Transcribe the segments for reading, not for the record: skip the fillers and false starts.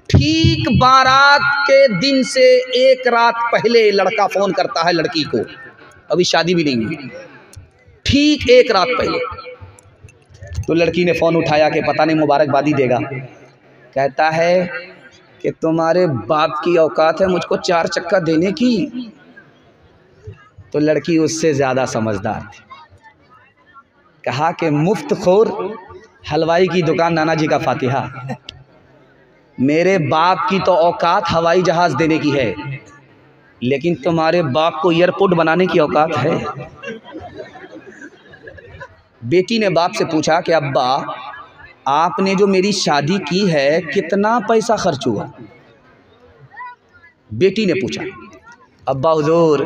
ठीक बारात के दिन से एक रात पहले लड़का फ़ोन करता है लड़की को, अभी शादी भी नहीं हुई, ठीक एक रात पहले। तो लड़की ने फ़ोन उठाया कि पता नहीं मुबारकबादी देगा। कहता है कि तुम्हारे बाप की औकात है मुझको 4 चक्का देने की। तो लड़की उससे ज़्यादा समझदार थी, कहा कि मुफ्त खोर, हलवाई की दुकान नाना जी का फातिहा। मेरे बाप की तो औकात हवाई जहाज़ देने की है, लेकिन तुम्हारे बाप को एयरपोर्ट बनाने की औकात है। बेटी ने बाप से पूछा कि अब्बा, आपने जो मेरी शादी की है कितना पैसा खर्च हुआ? बेटी ने पूछा, अब्बा हुजूर,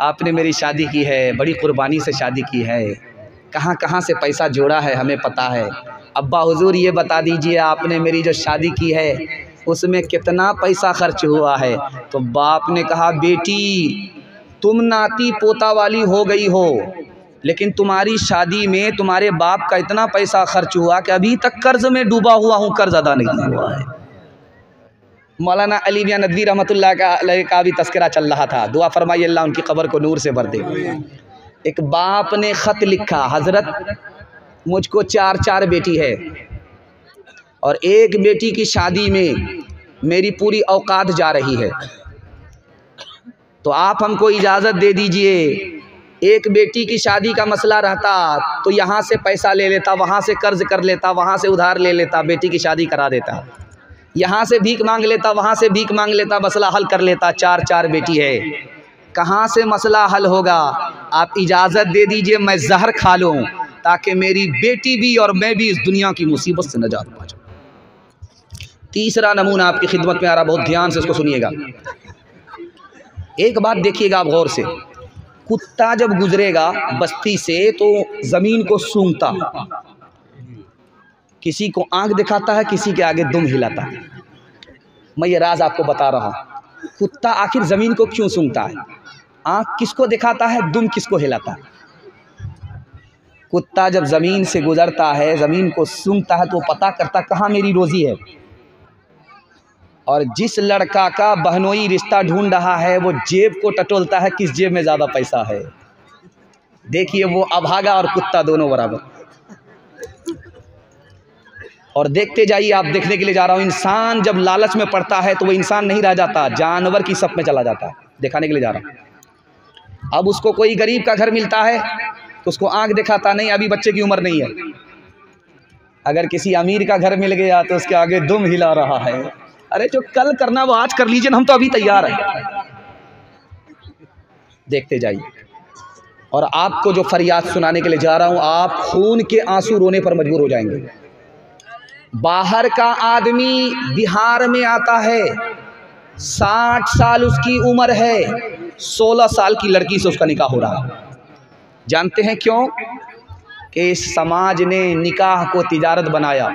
आपने मेरी शादी की है, बड़ी कुर्बानी से शादी की है, कहाँ कहाँ से पैसा जोड़ा है हमें पता है। अब्बा हुजूर ये बता दीजिए, आपने मेरी जो शादी की है उसमें कितना पैसा खर्च हुआ है? तो बाप ने कहा, बेटी तुम नाती पोता वाली हो गई हो, लेकिन तुम्हारी शादी में तुम्हारे बाप का इतना पैसा खर्च हुआ कि अभी तक कर्ज में डूबा हुआ हूँ, कर्ज अदा नहीं हुआ है। मौलाना अली मियां नदवी रहमतुल्लाह का भी तस्करा चल रहा था, दुआ फरमाइए अल्लाह उनकी कब्र को नूर से भर दे। एक बाप ने ख़त लिखा, हज़रत मुझको 4 बेटी है और एक बेटी की शादी में मेरी पूरी औकात जा रही है, तो आप हमको इजाज़त दे दीजिए। एक बेटी की शादी का मसला रहता तो यहाँ से पैसा ले लेता, वहाँ से कर्ज कर लेता, वहाँ से उधार ले लेता, बेटी की शादी करा देता, यहाँ से भीख मांग लेता, वहाँ से भीख मांग लेता, मसला हल कर लेता। 4 बेटी है, कहाँ से मसला हल होगा? आप इजाज़त दे दीजिए मैं जहर खा लूँ ताकि मेरी बेटी भी और मैं भी इस दुनिया की मुसीबत से नजात पा जाऊँ। तीसरा नमूना आपकी खिदमत में आ रहा, बहुत ध्यान से इसको सुनिएगा। एक बात देखिएगा आप गौर से, कुत्ता जब गुजरेगा बस्ती से तो ज़मीन को सूंघता, किसी को आंख दिखाता है, किसी के आगे दुम हिलाता है। मैं ये राज आपको बता रहा हूँ, कुत्ता आखिर ज़मीन को क्यों सूंघता है? आंख किसको दिखाता है, दुम किसको हिलाता है? कुत्ता जब ज़मीन से गुजरता है, ज़मीन को सूंघता है, तो पता करता कहाँ मेरी रोज़ी है। और जिस लड़का का बहनोई रिश्ता ढूंढ रहा है वो जेब को टटोलता है, किस जेब में ज़्यादा पैसा है। देखिए वो अभागा और कुत्ता दोनों बराबर। और देखते जाइए, आप देखने के लिए जा रहा हूँ, इंसान जब लालच में पड़ता है तो वो इंसान नहीं रह जाता, जानवर की सप में चला जाता है। दिखाने के लिए जा रहा हूँ। अब उसको कोई गरीब का घर मिलता है तो उसको आंख दिखाता नहीं, अभी बच्चे की उम्र नहीं है। अगर किसी अमीर का घर मिल गया तो उसके आगे दुम हिला रहा है, अरे जो कल करना वो आज कर लीजिए, हम तो अभी तैयार हैं। देखते जाइए। और आपको जो फरियाद सुनाने के लिए जा रहा हूं, आप खून के आंसू रोने पर मजबूर हो जाएंगे। बाहर का आदमी बिहार में आता है, 60 साल उसकी उम्र है, 16 साल की लड़की से उसका निकाह हो रहा है। जानते हैं क्यों? कि इस समाज ने निकाह को तिजारत बनाया।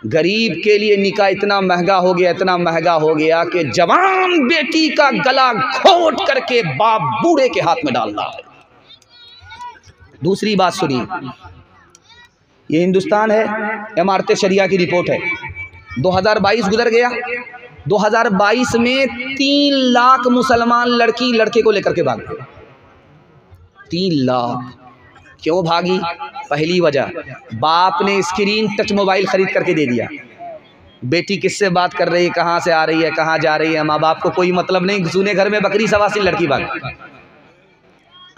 गरीब के लिए निकाह इतना महंगा हो गया, इतना महंगा हो गया कि जवान बेटी का गला घोट करके बाप बूढ़े के हाथ में डाल रहा है। दूसरी बात सुनिए, ये हिंदुस्तान है, इमारत शरिया की रिपोर्ट है। 2022 गुजर गया, 2022 में 3 लाख मुसलमान लड़की लड़के को लेकर के भाग गए। 3 लाख। क्यों भागी? पहली वजह, बाप ने स्क्रीन टच मोबाइल खरीद करके दे दिया। बेटी किससे बात कर रही है, कहाँ से आ रही है, कहाँ जा रही है, माँ बाप को कोई मतलब नहीं। सुने घर में बकरी सवासी, लड़की भाग।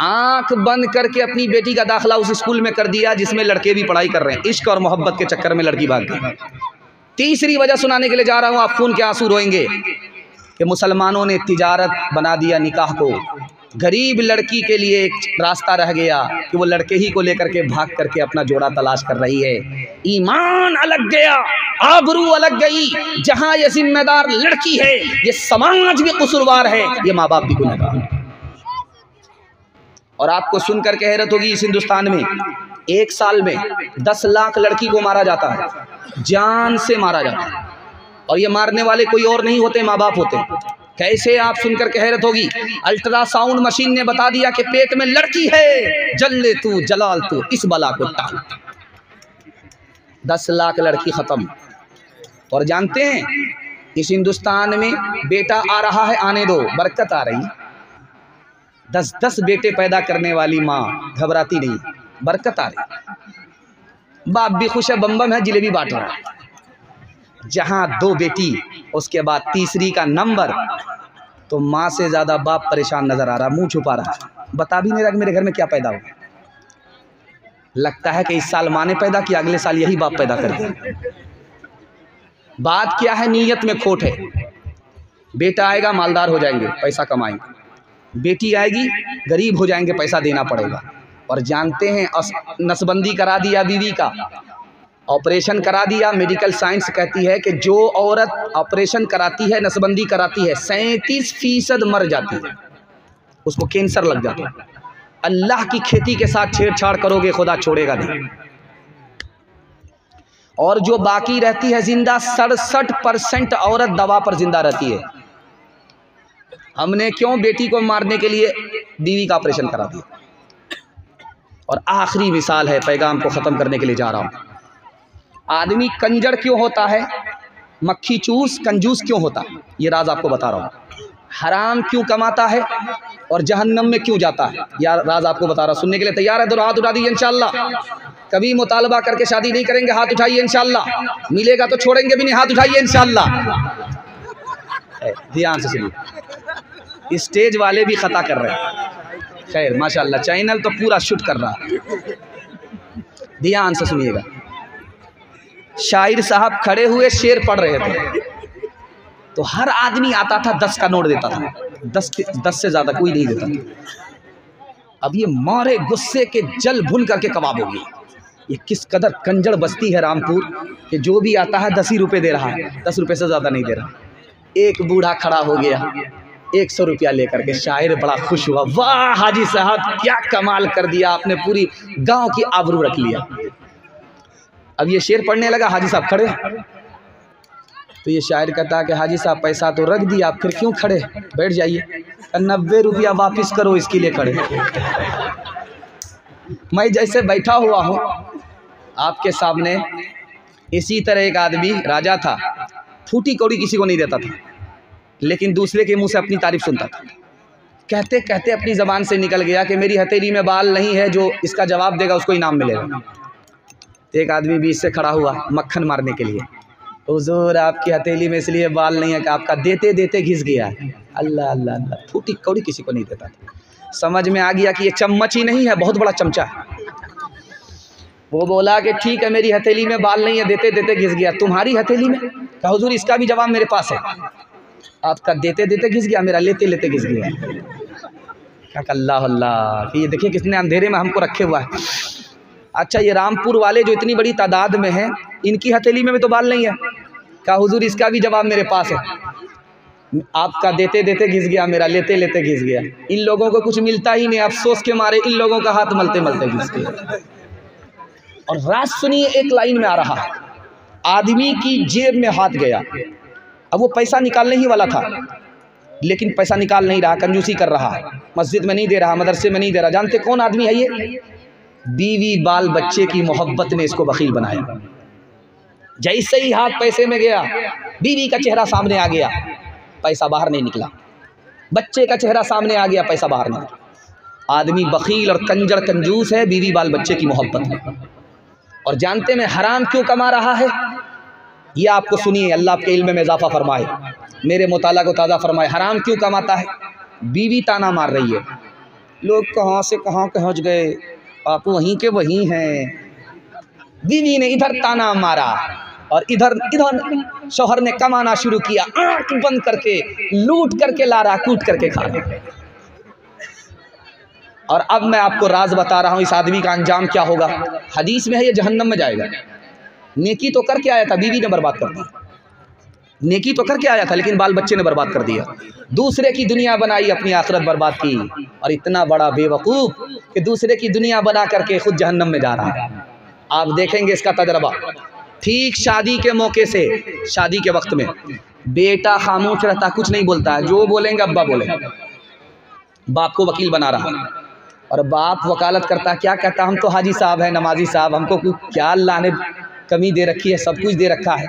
आंख बंद करके अपनी बेटी का दाखिला उस स्कूल में कर दिया जिसमें लड़के भी पढ़ाई कर रहे हैं। इश्क और मोहब्बत के चक्कर में लड़की भाग गई। तीसरी वजह सुनाने के लिए जा रहा हूँ, आप खून के आंसू रोएंगे, कि मुसलमानों ने तिजारत बना दिया निकाह को। गरीब लड़की के लिए एक रास्ता रह गया कि वो लड़के ही को लेकर के भाग करके अपना जोड़ा तलाश कर रही है। ईमान अलग गया, आबरू अलग गई। जहां ये जिम्मेदार लड़की है, ये समाज भी कसूरवार है, ये माँ बाप भी गुनहगार। और आपको सुनकर के हैरत होगी, इस हिंदुस्तान में 1 साल में 10 लाख लड़की को मारा जाता है, जान से मारा जाता है। और ये मारने वाले कोई और नहीं होते, माँ बाप होते। कैसे? आप सुनकर के हैरत होगी। अल्ट्रासाउंड मशीन ने बता दिया कि पेट में लड़की है, जल्ले तू जलाल तू, इस बला को टाल। 10 लाख लड़की खत्म। और जानते हैं इस हिंदुस्तान में बेटा आ रहा है, आने दो, बरकत आ रही। 10-10 बेटे पैदा करने वाली माँ घबराती नहीं, बरकत आ रही। बाप भी खुश है, बम बम है, जिलेबी बांट रहा है। जहाँ 2 बेटी, उसके बाद तीसरी का नंबर, तो माँ से ज़्यादा बाप परेशान नज़र आ रहा, मुंह छुपा रहा, बता भी नहीं रहा कि मेरे घर में क्या पैदा होगा। लगता है कि इस साल माँ ने पैदा किया, अगले साल यही बाप पैदा कर दिया। बात क्या है, नीयत में खोट है। बेटा आएगा मालदार हो जाएंगे, पैसा कमाएंगे, बेटी आएगी गरीब हो जाएंगे, पैसा देना पड़ेगा। और जानते हैं नसबंदी करा दिया बीवी का, ऑपरेशन करा दिया। मेडिकल साइंस कहती है कि जो औरत ऑपरेशन कराती है, नसबंदी कराती है, 37% मर जाती है, उसको कैंसर लग जाता है। अल्लाह की खेती के साथ छेड़छाड़ करोगे, खुदा छोड़ेगा नहीं। और जो बाकी रहती है जिंदा, 67% औरत दवा पर जिंदा रहती है। हमने क्यों बेटी को मारने के लिए बीवी का ऑपरेशन करा दिया। और आखिरी मिसाल है, पैगाम को ख़त्म करने के लिए जा रहा हूँ। आदमी कंजर क्यों होता है, मक्खी चूस कंजूस क्यों होता है, ये राज आपको बता रहा हूँ। हराम क्यों कमाता है और जहन्नम में क्यों जाता है, यार राज आपको बता रहा हूँ। सुनने के लिए तैयार है तो हाथ उठा दीजिए इंशाल्लाह। कभी मुतालबा करके शादी नहीं करेंगे, हाथ उठाइए इंशाल्लाह। मिलेगा तो छोड़ेंगे भी नहीं, हाथ उठाइए इंशाल्लाह। ध्यान से सुनिए, स्टेज वाले भी खता कर रहे हैं, खैर माशाल्लाह चैनल तो पूरा शूट कर रहा है। ध्यान से सुनिएगा। शायर साहब खड़े हुए शेर पढ़ रहे थे, तो हर आदमी आता था 10 का नोट देता था, 10 से ज़्यादा कोई नहीं देता था। अब ये मारे गुस्से के जल भुन करके कबाब होगी। ये किस कदर कंजड़ बस्ती है रामपुर कि जो भी आता है 10 ही रुपये दे रहा है, 10 रुपये से ज़्यादा नहीं दे रहा। एक बूढ़ा खड़ा हो गया 100 रुपया लेकर के, शायर बड़ा खुश हुआ, वाह हाजी साहब क्या कमाल कर दिया आपने, पूरी गांव की आबरू रख लिया। अब ये शेर पढ़ने लगा, हाजी साहब खड़े, तो ये शायर कहता है कि हाजी साहब पैसा तो रख दिया, आप फिर क्यों खड़े, बैठ जाइए। 90 रुपया वापिस करो, इसके लिए खड़े। मैं जैसे बैठा हुआ हूँ आपके सामने, इसी तरह एक आदमी राजा था, फूटी कौड़ी किसी को नहीं देता था, लेकिन दूसरे के मुंह से अपनी तारीफ सुनता था। कहते कहते अपनी ज़बान से निकल गया कि मेरी हथेली में बाल नहीं है, जो इसका जवाब देगा उसको इनाम मिलेगा। एक आदमी बीच से खड़ा हुआ मक्खन मारने के लिए, हुजूर आपकी हथेली में इसलिए बाल नहीं है कि आपका देते देते घिस गया। अल्लाह अल्लाह अल्लाह, फूटी कौड़ी किसी को नहीं देता था। समझ में आ गया कि ये चम्मच ही नहीं है, बहुत बड़ा चमचा है। वो बोला कि ठीक है मेरी हथेली में बाल नहीं है, देते देते घिस गया, तुम्हारी हथेली में? कहा हुजूर इसका भी जवाब मेरे पास है, आपका देते देते घिस गया, मेरा लेते लेते घिस गया। क्या अल्लाह अल्लाह, कि ये देखिए कितने अंधेरे में हमको रखे हुआ है। अच्छा ये रामपुर वाले जो इतनी बड़ी तादाद में हैं, इनकी हथेली में भी तो बाल नहीं है। कहा हुजूर इसका भी जवाब मेरे पास है, आपका देते देते घिस गया, मेरा लेते लेते घिस गया। इन लोगों को कुछ मिलता ही नहीं, अफसोस के मारे इन लोगों का हाथ मलते मलते घिस गया। और राज सुनिए, एक लाइन में आ रहा है, आदमी की जेब में हाथ गया, अब वो पैसा निकालने ही वाला था, लेकिन पैसा निकाल नहीं रहा, कंजूसी कर रहा है, मस्जिद में नहीं दे रहा, मदरसे में नहीं दे रहा। जानते कौन आदमी है ये? बीवी बाल बच्चे की मोहब्बत ने इसको बखील बनाया। जैसे ही हाथ पैसे में गया, बीवी का चेहरा सामने आ गया, पैसा बाहर नहीं निकला, बच्चे का चेहरा सामने आ गया, पैसा बाहर नहीं निकला। आदमी बखील और कंजर कंजूस है बीवी बाल बच्चे की मोहब्बत में। और जानते में हराम क्यों कमा रहा है? ये आपको सुनिए, अल्लाह आपके इल्म में इजाफा फरमाए, मेरे मुताला को ताज़ा फरमाए। हराम क्यों कमाता है? बीवी ताना मार रही है, लोग कहाँ से कहाँ पहुँच गए, आप वहीं के वहीं हैं। बीवी ने इधर ताना मारा और इधर शौहर ने कमाना शुरू किया, आँख बंद करके लूट करके ला रहा, कूट करके खा रहा। और अब मैं आपको राज बता रहा हूँ, इस आदमी का अंजाम क्या होगा। हदीस में है ये जहन्नम में जाएगा। नेकी तो करके आया था, बीवी ने बर्बाद कर दिया। नेकी तो करके आया था, लेकिन बाल बच्चे ने बर्बाद कर दिया। दूसरे की दुनिया बनाई, अपनी आखिरत बर्बाद की। और इतना बड़ा बेवकूफ़ कि दूसरे की दुनिया बना करके खुद जहन्नम में जा रहा है। आप देखेंगे इसका तजर्बा। ठीक शादी के मौके से, शादी के वक्त में बेटा खामोश रहता, कुछ नहीं बोलता है, जो बोलेंगे अब्बा बोलेंगे। बाप को वकील बना रहा, और बाप वकालत करता, क्या कहता, हम तो हाजी साहब हैं, नमाजी साहब, हमको क्या अल्लाह ने कमी दे रखी है, सब कुछ दे रखा है।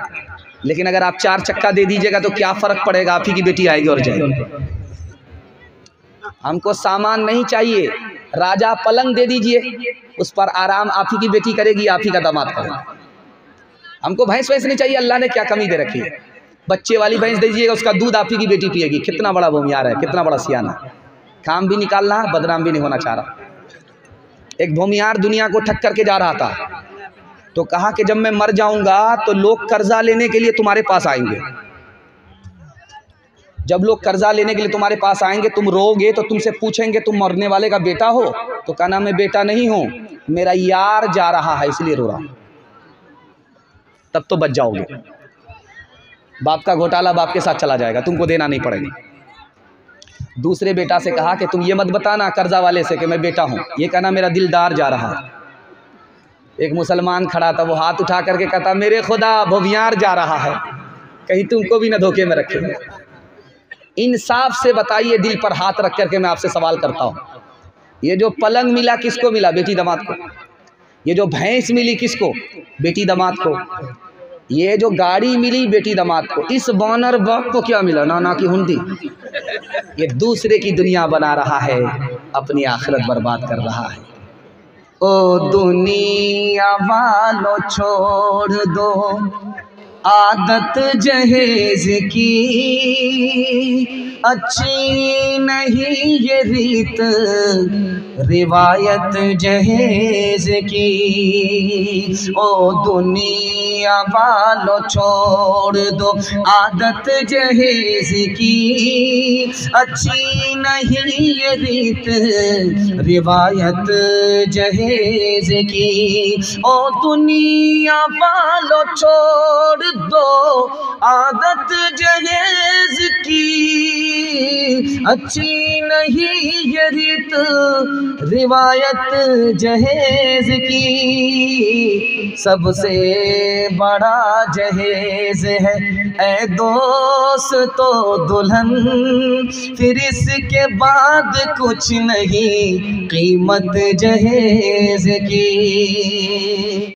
लेकिन अगर आप 4 चक्का दे दीजिएगा तो क्या फ़र्क पड़ेगा, आप ही की बेटी आएगी और जाएगी। हमको सामान नहीं चाहिए, राजा पलंग दे दीजिए, उस पर आराम आप ही की बेटी करेगी, आप ही का दामाद करेगा। हमको भैंस वैंस नहीं चाहिए, अल्लाह ने क्या कमी दे रखी है। बच्चे वाली भैंस दे दीजिएगा, उसका दूध आप ही की बेटी पिएगी। कितना बड़ा भूमियार है, कितना बड़ा सियाना, काम भी निकालना, बदनाम भी नहीं होना चाह रहा। एक भूमियार दुनिया को ठक करके जा रहा था, तो कहा कि जब मैं मर जाऊंगा तो लोग कर्जा लेने के लिए तुम्हारे पास आएंगे। जब लोग कर्जा लेने के लिए तुम्हारे पास आएंगे, तुम रोगे तो तुमसे पूछेंगे तुम मरने वाले का बेटा हो? तो कहना मैं बेटा नहीं हूं, मेरा यार जा रहा है इसलिए रो रहा। तब तो बच जाओगे। बाप का घोटाला बाप के साथ चला जाएगा, तुमको देना नहीं पड़ेगा। दूसरे बेटा से कहा कि तुम ये मत बताना कर्जा वाले से कि मैं बेटा हूँ, ये कहना मेरा दिलदार जा रहा है। एक मुसलमान खड़ा था, वो हाथ उठा करके कहता मेरे खुदा भूमियार जा रहा है, कहीं तुमको भी न धोखे में रखे। इंसाफ से बताइए, दिल पर हाथ रख करके मैं आपसे सवाल करता हूँ, ये जो पलंग मिला किसको मिला? बेटी दामाद को। ये जो भैंस मिली किसको? बेटी दामाद को। ये जो गाड़ी मिली बेटी दामाद को। इस बॉनर बाप को क्या मिला? नाना की हुंडी। ये दूसरे की दुनिया बना रहा है, अपनी आखिरत बर्बाद कर रहा है। ओ दुनिया वालों छोड़ दो आदत जहेज की, अच्छी नहीं ये रीत रिवायत जहेज की। ओ दुनिया वालों छोड़ दो आदत जहेज की, अच्छी नहीं ये रीत रिवायत जहेज की। ओ दुनिया वालों छोड़ दो आदत जहेज की, अच्छी नहीं ये रीत रिवायत जहेज की। सबसे बड़ा जहेज है ऐ दोस्तों दुल्हन, फिर इसके बाद कुछ नहीं कीमत जहेज की।